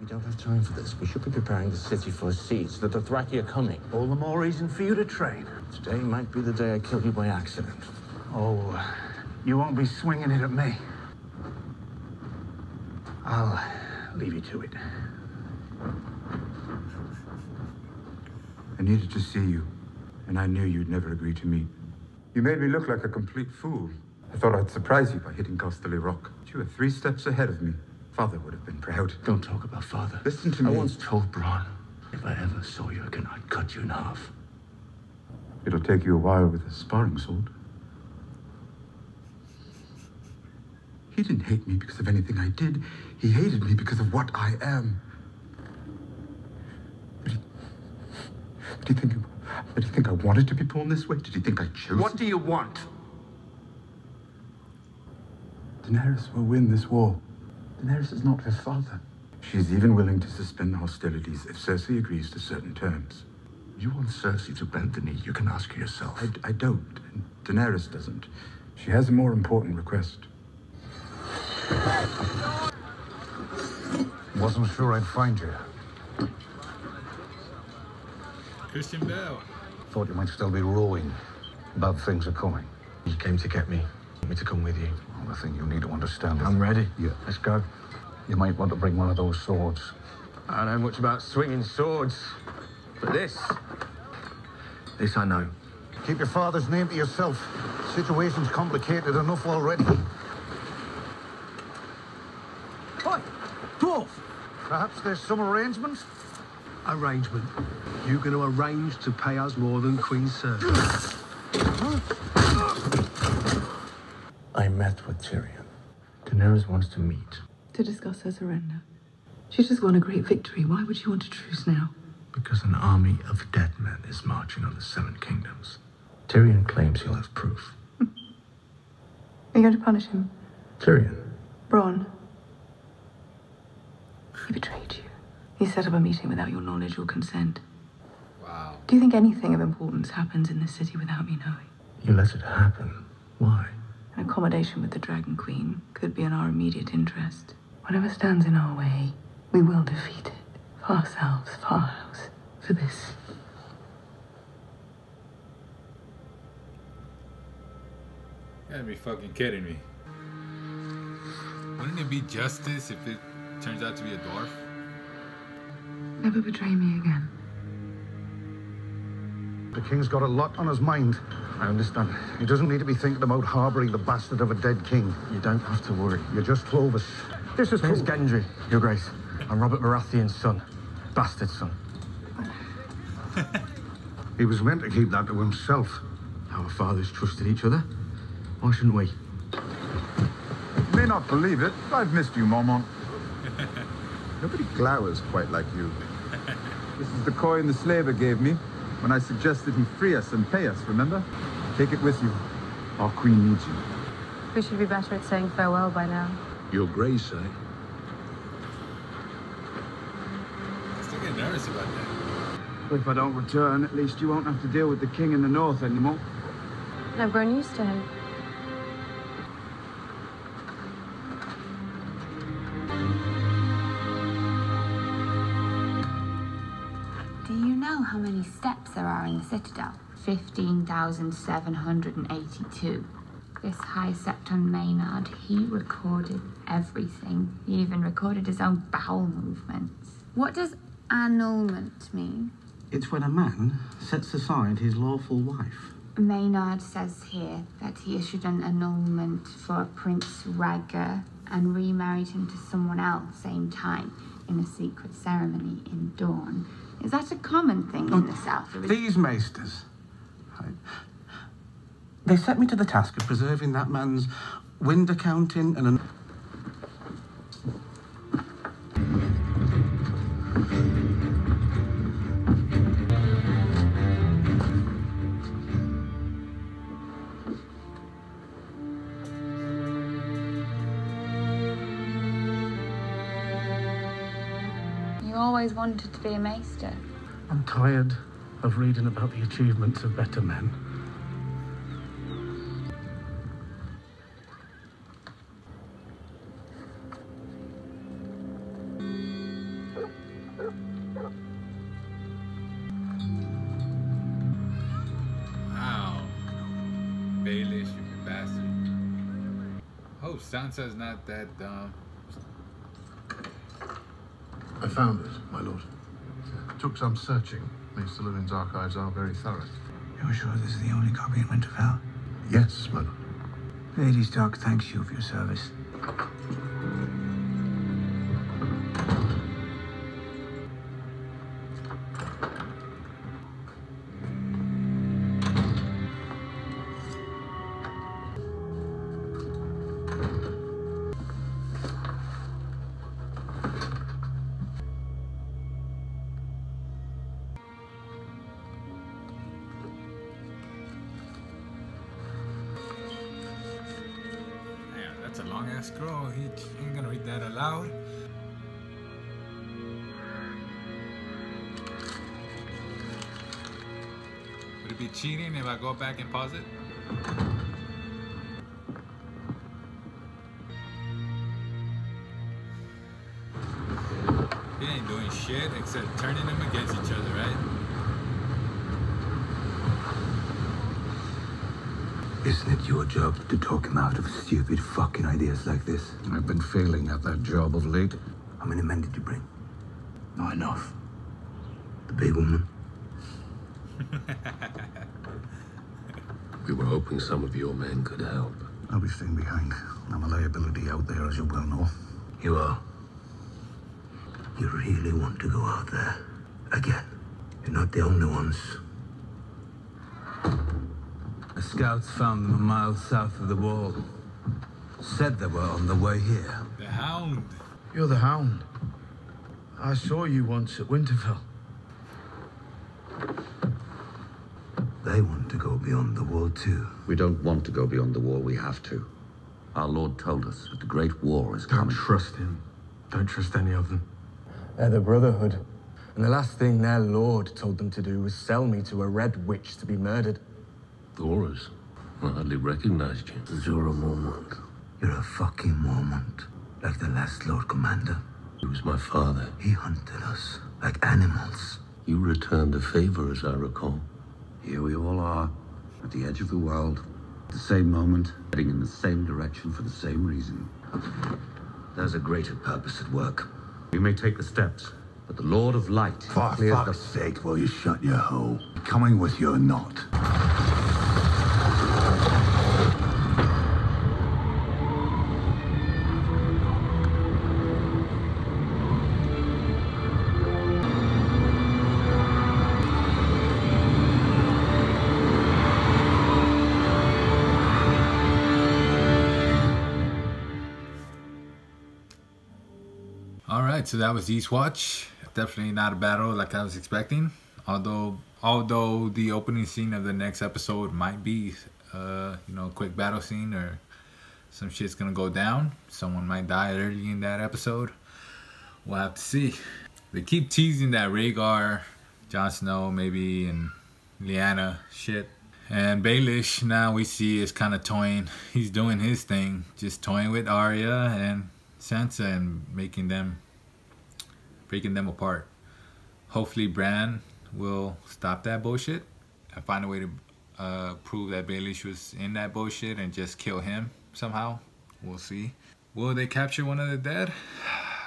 We don't have time for this. We should be preparing the city for a siege. The Dothraki are coming. All the more reason for you to train. Today might be the day I kill you by accident. Oh, you won't be swinging it at me. I'll leave you to it. I needed to see you, and I knew you'd never agree to meet. You made me look like a complete fool. I thought I'd surprise you by hitting Casterly Rock. But you were 3 steps ahead of me. Father would have been proud. Don't talk about father. Listen to me. I once told Bronn, if I ever saw you again, I'd cut you in half. It'll take you a while with a sparring sword. He didn't hate me because of anything I did. He hated me because of what I am. Did he think I wanted to be born this way? Did he think I chose? What do you want? Daenerys will win this war. Daenerys is not her father. She's even willing to suspend hostilities if Cersei agrees to certain terms. You want Cersei to bend the knee, you can ask her yourself. I don't. And Daenerys doesn't. She has a more important request. Wasn't sure I'd find you. Christian Bale. Thought you might still be rowing. Bad things are coming. You came to get me. Want me to come with you? Well, the thing you need to understand is... I'm ready. Yeah. Let's go. You might want to bring one of those swords. I don't know much about swinging swords, but this I know. Keep your father's name to yourself. Situation's complicated enough already. Hi, dwarf. Perhaps there's some arrangement? Arrangement. You're going to arrange to pay us more than Queen Cersei. I met with Tyrion. Daenerys wants to meet. To discuss her surrender. She's just won a great victory. Why would she want a truce now? Because an army of dead men is marching on the 7 kingdoms. Tyrion claims he'll have proof. Are you going to punish him? Tyrion. Bronn. He betrayed you. He set up a meeting without your knowledge or consent. Wow. Do you think anything of importance happens in this city without me knowing? You let it happen. Why? An accommodation with the Dragon Queen could be in our immediate interest. Whatever stands in our way, we will defeat it. For ourselves, for our house, for this. You gotta be fucking kidding me. Wouldn't it be justice if it turns out to be a dwarf? Never betray me again. The king's got a lot on his mind. I understand. He doesn't need to be thinking about harbouring the bastard of a dead king. You don't have to worry. You're just Clovis. This is Prince cool. Gendry, Your Grace. I'm Robert Baratheon's son. Bastard son. He was meant to keep that to himself. Our fathers trusted each other. Why shouldn't we? You may not believe it, but I've missed you, Mormont. Nobody glowers quite like you. This is the coin the slaver gave me when I suggested he free us and pay us, remember? Take it with you. Our queen needs you. We should be better at saying farewell by now. Your Grace, eh? I still get nervous about that. If I don't return, at least you won't have to deal with the king in the north anymore. I've grown used to him. Do you know how many steps there are in the Citadel? 15,782. This High Septon Maynard, he recorded everything. He even recorded his own bowel movements. What does annulment mean? It's when a man sets aside his lawful wife. Maynard says here that he issued an annulment for Prince Rhaegar and remarried him to someone else same time in a secret ceremony in Dorne. Is that a common thing in the south? These maesters, they set me to the task of preserving that man's wind accounting and... You always wanted to be a maester. I'm tired of reading about the achievements of better men. knows? Sansa's not that dumb. I found it, my lord. Took some searching. Maester Llewellyn's archives are very thorough. You're sure this is the only copy in Winterfell? Yes, my lord. Lady Stark thanks you for your service. That's a long ass scroll. He ain't gonna read that aloud. Would it be cheating if I go back and pause it? He ain't doing shit except turning them against each other, right? Isn't it your job to talk him out of stupid fucking ideas like this? I've been failing at that job of late. How many men did you bring? Not enough. The big woman? We were hoping some of your men could help. I'll be staying behind. I'm a liability out there, as you well know. You are. You really want to go out there again? You're not the only ones. The scouts found them a mile south of the wall. Said they were on the way here. The Hound. You're the Hound. I saw you once at Winterfell. They want to go beyond the wall too. We don't want to go beyond the wall, we have to. Our Lord told us that the Great War is coming. Don't trust him. Don't trust any of them. They're the Brotherhood. And the last thing their Lord told them to do was sell me to a Red Witch to be murdered. Thoros, I hardly recognized you. You're a Mormont. You're a fucking Mormont. Like the last Lord Commander. He was my father. He hunted us like animals. You returned a favor, as I recall. Here we all are, at the edge of the world, at the same moment, heading in the same direction for the same reason. There's a greater purpose at work. We may take the steps, but the Lord of Light For clears fuck's sake, will you shut your hole? Coming with you or not? Alright, so that was Eastwatch. Definitely not a battle like I was expecting. Although the opening scene of the next episode might be a quick battle scene, or some shit's gonna go down. Someone might die early in that episode. We'll have to see. They keep teasing that Rhaegar, Jon Snow maybe, and Lyanna shit. And Baelish, now we see, is kind of toying. He's doing his thing, just toying with Arya and Sansa and breaking them apart. Hopefully Bran will stop that bullshit and find a way to prove that Baelish was in that bullshit and just kill him somehow. We'll see. Will they capture one of the dead?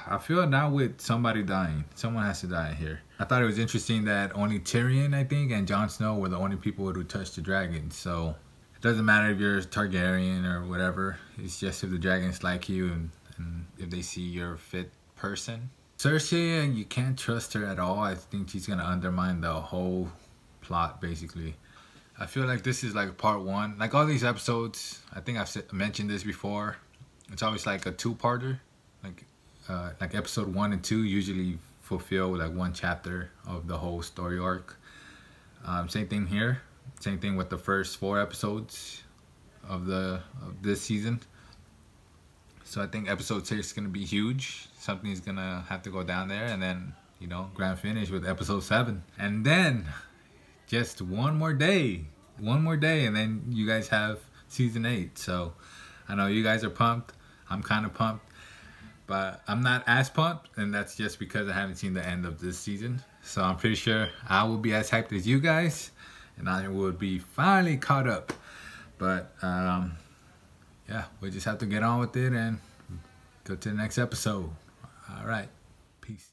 I feel now with somebody dying. Someone has to die here. I thought it was interesting that only Tyrion, I think, and Jon Snow were the only people who touched the dragon. So it doesn't matter if you're Targaryen or whatever. It's just if the dragons like you and if they see you're a fit person. Cersei, you can't trust her at all. I think she's gonna undermine the whole plot, basically. I feel like this is like part one. Like all these episodes, I think I've mentioned this before. It's always like a two-parter. Like episode 1 and 2 usually fulfill like one chapter of the whole story arc. Same thing here. Same thing with the first 4 episodes of this season. So I think episode 6 is gonna be huge. Something's gonna have to go down there, and then grand finish with episode 7, and then just one more day, and then you guys have season 8. So I know you guys are pumped. I'm kind of pumped, but I'm not as pumped, and that's just because I haven't seen the end of this season. So I'm pretty sure I will be as hyped as you guys, and I will be finally caught up. But yeah, we'll just have to get on with it and go to the next episode. All right. Peace.